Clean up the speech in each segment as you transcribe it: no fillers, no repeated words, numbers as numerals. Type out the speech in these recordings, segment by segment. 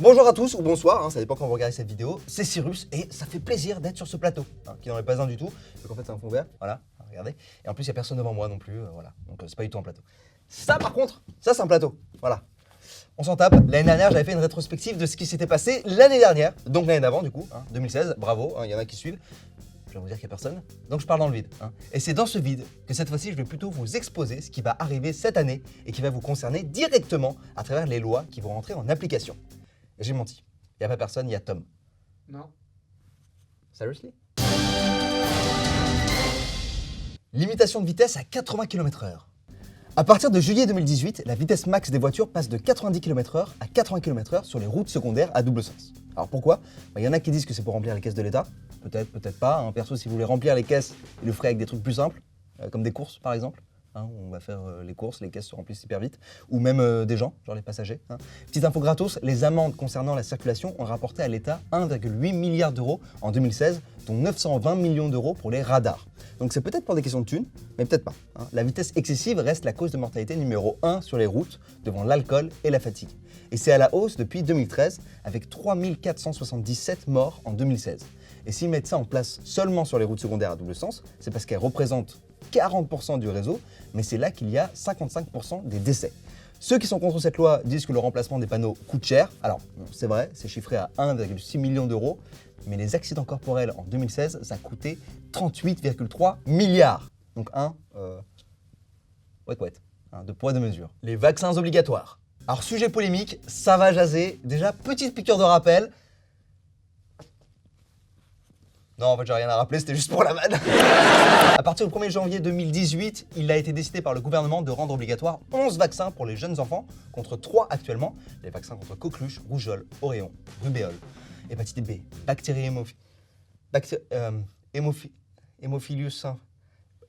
Bonjour à tous ou bonsoir, ça dépend quand vous regardez cette vidéo, c'est Cyrus et ça fait plaisir d'être sur ce plateau, qui n'en est pas un du tout, donc en fait c'est un fond vert, voilà, regardez, et en plus il n'y a personne devant moi non plus, voilà, donc c'est pas du tout un plateau. Ça par contre, ça c'est un plateau, voilà. On s'en tape, l'année dernière j'avais fait une rétrospective de ce qui s'était passé l'année dernière, donc l'année d'avant du coup, 2016, bravo, il y en a qui suivent. Je vais vous dire qu'il n'y a personne, donc je parle dans le vide. Et c'est dans ce vide que cette fois-ci, je vais plutôt vous exposer ce qui va arriver cette année et qui va vous concerner directement à travers les lois qui vont rentrer en application. Et j'ai menti. Il n'y a pas personne, il y a Tom. Non. Seriously? Limitation de vitesse à 80 km/h. À partir de juillet 2018, la vitesse max des voitures passe de 90 km/h à 80 km/h sur les routes secondaires à double sens. Alors pourquoi? Il y en a qui disent que c'est pour remplir les caisses de l'État. Peut-être, peut-être pas. Perso, si vous voulez remplir les caisses, ils le feraient avec des trucs plus simples, comme des courses par exemple. On va faire les courses, les caisses se remplissent hyper vite. Ou même des gens, genre les passagers. Petite info gratos, les amendes concernant la circulation ont rapporté à l'État 1,8 milliard d'euros en 2016, dont 920 millions d'euros pour les radars. Donc c'est peut-être pour des questions de thunes, mais peut-être pas. La vitesse excessive reste la cause de mortalité numéro 1 sur les routes, devant l'alcool et la fatigue. Et c'est à la hausse depuis 2013, avec 3477 morts en 2016. Et s'ils mettent ça en place seulement sur les routes secondaires à double sens, c'est parce qu'elles représentent 40% du réseau, mais c'est là qu'il y a 55% des décès. Ceux qui sont contre cette loi disent que le remplacement des panneaux coûte cher. Alors, c'est vrai, c'est chiffré à 1,6 million d'euros, mais les accidents corporels en 2016, ça coûtait 38,3 milliards. Donc de poids de mesure. Les vaccins obligatoires. Alors, sujet polémique, ça va jaser. Déjà, petite piqûre de rappel. Non, en fait, j'ai rien à rappeler, c'était juste pour la vanne. À partir du 1er janvier 2018, il a été décidé par le gouvernement de rendre obligatoire 11 vaccins pour les jeunes enfants, contre 3 actuellement. Les vaccins contre coqueluche, rougeole, oréon, rubéole, hépatite B, bactéries hémophilus.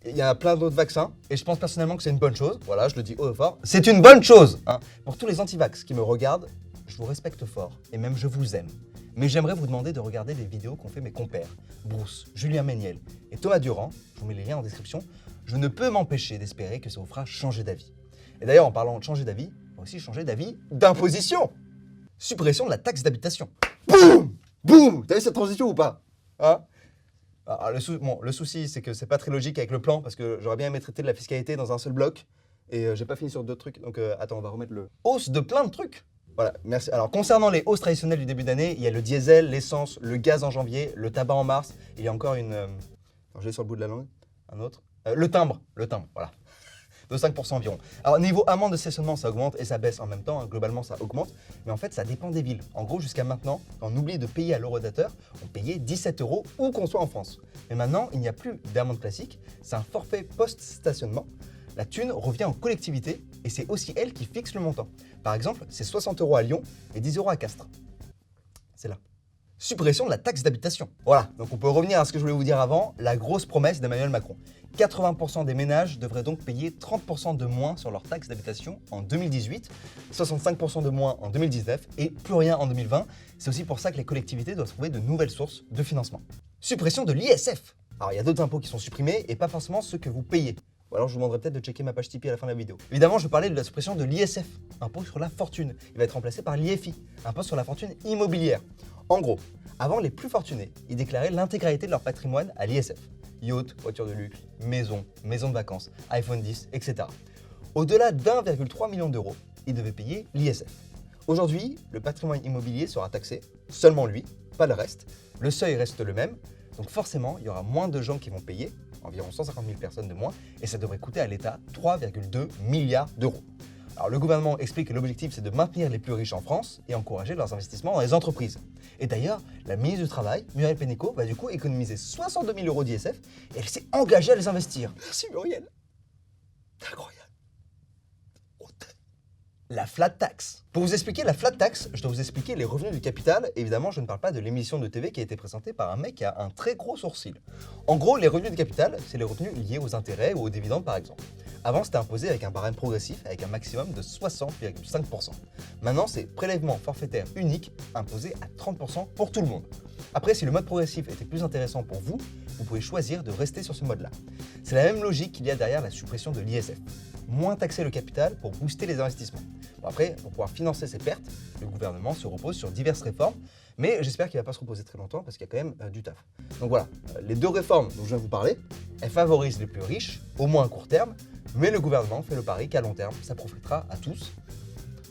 Il y a plein d'autres vaccins, et je pense personnellement que c'est une bonne chose. Voilà, je le dis haut et fort. C'est une bonne chose. Pour tous les anti-vax qui me regardent, je vous respecte fort, et même je vous aime. Mais j'aimerais vous demander de regarder les vidéos qu'ont fait mes compères, Bruce, Julien Méniel et Thomas Durand, je vous mets les liens en description. Je ne peux m'empêcher d'espérer que ça vous fera changer d'avis. Et d'ailleurs, en parlant de changer d'avis, on va aussi changer d'avis d'imposition. Suppression de la taxe d'habitation. Boum! Boum! T'as vu cette transition ou pas? Alors, le souci, c'est que c'est pas très logique avec le plan, parce que j'aurais bien aimé traiter de la fiscalité dans un seul bloc, et j'ai pas fini sur d'autres trucs, donc attends, on va remettre le... Hausse de plein de trucs. Voilà, merci. Alors, concernant les hausses traditionnelles du début d'année, il y a le diesel, l'essence, le gaz en janvier, le tabac en mars. Il y a encore une... je l'ai sur le bout de la langue. Un autre. Le timbre, voilà. De 5% environ. Alors, niveau amende de stationnement, ça augmente et ça baisse en même temps. Globalement, ça augmente. Mais en fait, ça dépend des villes. En gros, jusqu'à maintenant, quand on oublie de payer à l'eurodateur, on payait 17 € où qu'on soit en France. Mais maintenant, il n'y a plus d'amende classique. C'est un forfait post-stationnement. La thune revient aux collectivités et c'est aussi elle qui fixe le montant. Par exemple, c'est 60 € à Lyon et 10 € à Castres. C'est là. Suppression de la taxe d'habitation. Voilà, donc on peut revenir à ce que je voulais vous dire avant, la grosse promesse d'Emmanuel Macron. 80% des ménages devraient donc payer 30% de moins sur leur taxe d'habitation en 2018, 65% de moins en 2019 et plus rien en 2020. C'est aussi pour ça que les collectivités doivent trouver de nouvelles sources de financement. Suppression de l'ISF. Alors il y a d'autres impôts qui sont supprimés et pas forcément ceux que vous payez. Ou alors je vous demanderai peut-être de checker ma page Tipeee à la fin de la vidéo. Évidemment, je vais parler de la suppression de l'ISF, impôt sur la fortune. Il va être remplacé par l'IFI, impôt sur la fortune immobilière. En gros, avant, les plus fortunés, ils déclaraient l'intégralité de leur patrimoine à l'ISF. Yacht, voiture de luxe, maison de vacances, iPhone 10, etc. Au-delà d'1,3 million d'euros, ils devaient payer l'ISF. Aujourd'hui, le patrimoine immobilier sera taxé, seulement lui, pas le reste. Le seuil reste le même, donc forcément, il y aura moins de gens qui vont payer, environ 150 000 personnes de moins, et ça devrait coûter à l'État 3,2 milliards d'euros. Alors le gouvernement explique que l'objectif c'est de maintenir les plus riches en France et encourager leurs investissements dans les entreprises. Et d'ailleurs, la ministre du Travail, Muriel Pénicaud, va du coup économiser 62 000 € d'ISF et elle s'est engagée à les investir. Merci Muriel. Incroyable. La flat tax. Pour vous expliquer la flat tax, je dois vous expliquer les revenus du capital. Évidemment, je ne parle pas de l'émission de TV qui a été présentée par un mec qui a un très gros sourcil. En gros, les revenus du capital, c'est les revenus liés aux intérêts ou aux dividendes par exemple. Avant, c'était imposé avec un barème progressif avec un maximum de 60,5%. Maintenant, c'est prélèvement forfaitaire unique imposé à 30% pour tout le monde. Après, si le mode progressif était plus intéressant pour vous, vous pouvez choisir de rester sur ce mode-là. C'est la même logique qu'il y a derrière la suppression de l'ISF. moins taxer le capital pour booster les investissements. Bon, après, pour pouvoir financer ces pertes, le gouvernement se repose sur diverses réformes, mais j'espère qu'il ne va pas se reposer très longtemps parce qu'il y a quand même du taf. Donc voilà, les deux réformes dont je viens de vous parler, elles favorisent les plus riches, au moins à court terme, mais le gouvernement fait le pari qu'à long terme, ça profitera à tous.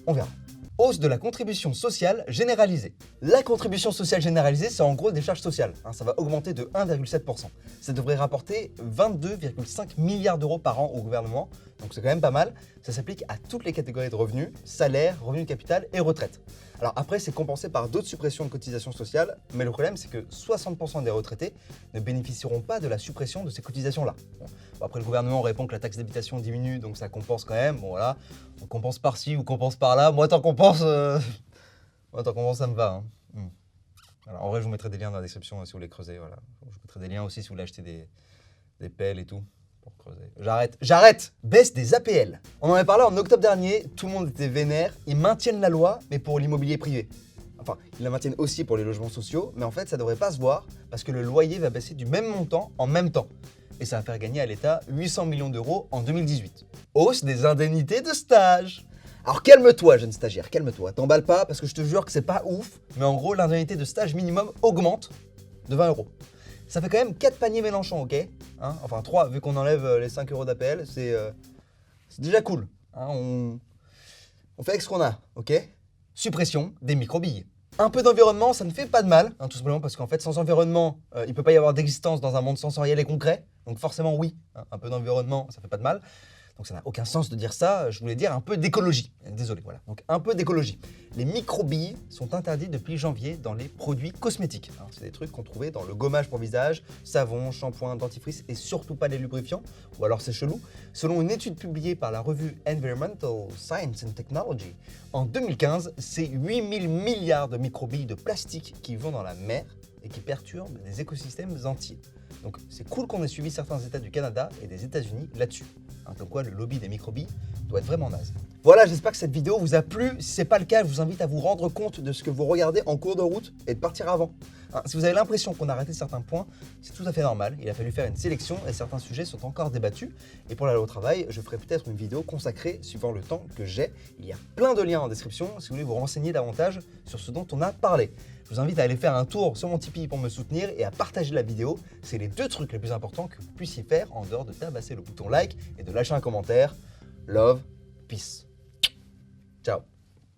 On verra. Hausse de la contribution sociale généralisée. La contribution sociale généralisée, c'est en gros des charges sociales. Ça va augmenter de 1,7%. Ça devrait rapporter 22,5 milliards d'euros par an au gouvernement. Donc c'est quand même pas mal. Ça s'applique à toutes les catégories de revenus, salaire, revenus de capital et retraite. Alors après, c'est compensé par d'autres suppressions de cotisations sociales, mais le problème, c'est que 60% des retraités ne bénéficieront pas de la suppression de ces cotisations-là. Bon, après, le gouvernement répond que la taxe d'habitation diminue, donc ça compense quand même. Bon voilà, on compense par-ci ou compense par-là. Moi, tant qu'on pense, ça me va. Alors, en vrai, je vous mettrai des liens dans la description si vous voulez creuser. Voilà. Je vous mettrai des liens aussi si vous voulez acheter des pelles et tout. Pour creuser. J'arrête. Baisse des APL. On en avait parlé en octobre dernier, tout le monde était vénère. Ils maintiennent la loi, mais pour l'immobilier privé. Enfin, ils la maintiennent aussi pour les logements sociaux, mais en fait, ça devrait pas se voir parce que le loyer va baisser du même montant en même temps. Et ça va faire gagner à l'État 800 millions d'euros en 2018. Hausse des indemnités de stage. Alors calme-toi, jeune stagiaire, calme-toi. T'emballes pas parce que je te jure que c'est pas ouf, mais en gros, l'indemnité de stage minimum augmente de 20 euros. Ça fait quand même 4 paniers Mélenchon, ok, enfin 3, vu qu'on enlève les 5 euros d'APL, c'est déjà cool. On fait avec ce qu'on a, ok. Suppression des micro-billes. Un peu d'environnement, ça ne fait pas de mal, tout simplement parce qu'en fait, sans environnement, il ne peut pas y avoir d'existence dans un monde sensoriel et concret. Donc forcément, oui, un peu d'environnement, ça fait pas de mal. Donc ça n'a aucun sens de dire ça, je voulais dire un peu d'écologie. Désolé, voilà. Donc un peu d'écologie. Les micro-billes sont interdits depuis janvier dans les produits cosmétiques. C'est des trucs qu'on trouvait dans le gommage pour visage, savon, shampoing, dentifrice et surtout pas les lubrifiants, ou alors c'est chelou. Selon une étude publiée par la revue Environmental Science and Technology, en 2015, c'est 8000 milliards de micro-billes de plastique qui vont dans la mer et qui perturbent des écosystèmes entiers. Donc c'est cool qu'on ait suivi certains États du Canada et des États-Unis là-dessus. Comme quoi le lobby des microbilles doit être vraiment naze. Voilà, j'espère que cette vidéo vous a plu. Si ce n'est pas le cas, je vous invite à vous rendre compte de ce que vous regardez en cours de route et de partir avant. Si vous avez l'impression qu'on a raté certains points, c'est tout à fait normal. Il a fallu faire une sélection et certains sujets sont encore débattus. Et pour la loi au travail, je ferai peut-être une vidéo consacrée suivant le temps que j'ai. Il y a plein de liens en description si vous voulez vous renseigner davantage sur ce dont on a parlé. Je vous invite à aller faire un tour sur mon Tipeee pour me soutenir et à partager la vidéo. C'est les 2 trucs les plus importants que vous puissiez faire en dehors de tabasser le bouton like et de lâcher un commentaire. Love, peace. Ciao.